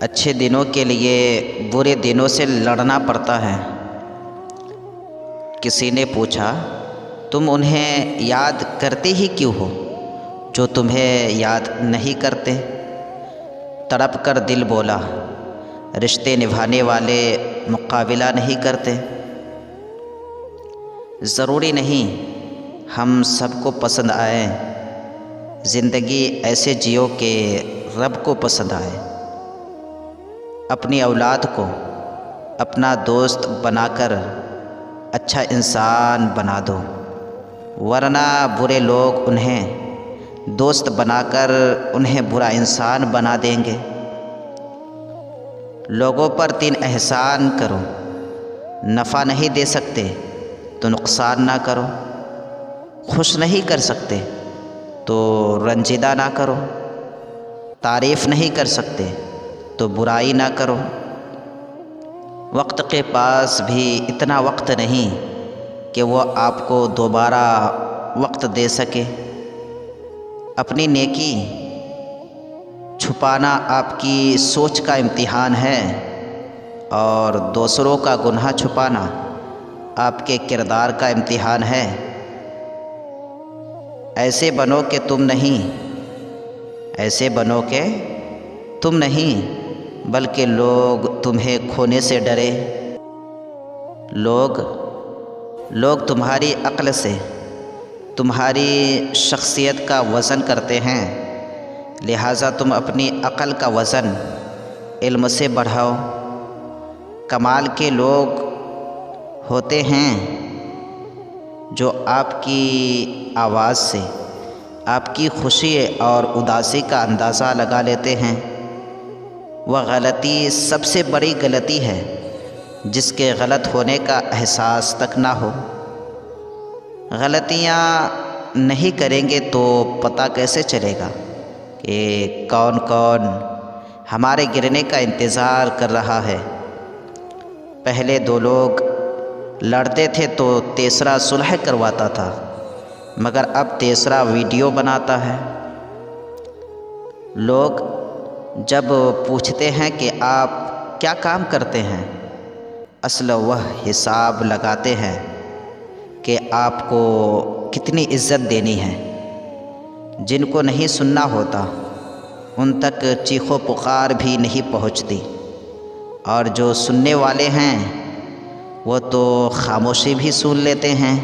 اچھے دنوں کے لیے برے دنوں سے لڑنا پڑتا ہے۔ کسی نے پوچھا، تم انہیں یاد کرتے ہی کیوں ہو جو تمہیں یاد نہیں کرتے؟ تڑپ کر دل بولا، رشتے نبھانے والے مقابلہ نہیں کرتے۔ ضروری نہیں ہم سب کو پسند آئیں، زندگی ایسے جیو کہ رب کو پسند آئے۔ اپنی اولاد کو اپنا دوست بنا کر اچھا انسان بنا دو، ورنہ برے لوگ انہیں دوست بنا کر انہیں برا انسان بنا دیں گے۔ لوگوں پر 3 احسان کرو، نفع نہیں دے سکتے تو نقصان نہ کرو، خوش نہیں کر سکتے تو رنجیدہ نہ کرو، تعریف نہیں کر سکتے تو برائی نہ کرو۔ وقت کے پاس بھی اتنا وقت نہیں کہ وہ آپ کو دوبارہ وقت دے سکے۔ اپنی نیکی چھپانا آپ کی سوچ کا امتحان ہے، اور دوسروں کا گناہ چھپانا آپ کے کردار کا امتحان ہے۔ ایسے بنو کہ تم نہیں بلکہ لوگ تمہیں کھونے سے ڈرے۔ لوگ تمہاری عقل سے تمہاری شخصیت کا وزن کرتے ہیں، لہٰذا تم اپنی عقل کا وزن علم سے بڑھاؤ۔ کمال کے لوگ ہوتے ہیں جو آپ کی آواز سے آپ کی خوشی اور اداسی کا اندازہ لگا لیتے ہیں۔ وہ غلطی سب سے بڑی غلطی ہے جس کے غلط ہونے کا احساس تک نہ ہو۔ غلطیاں نہیں کریں گے تو پتہ کیسے چلے گا کہ کون ہمارے گرنے کا انتظار کر رہا ہے؟ پہلے 2 لوگ لڑتے تھے تو تیسرا صلح کرواتا تھا، مگر اب تیسرا ویڈیو بناتا ہے۔ لوگ جب پوچھتے ہیں کہ آپ کیا کام کرتے ہیں، اصل وہ حساب لگاتے ہیں کہ آپ کو کتنی عزت دینی ہے۔ جن کو نہیں سننا ہوتا ان تک چیخ و پکار بھی نہیں پہنچتی، اور جو سننے والے ہیں وہ تو خاموشی بھی سن لیتے ہیں۔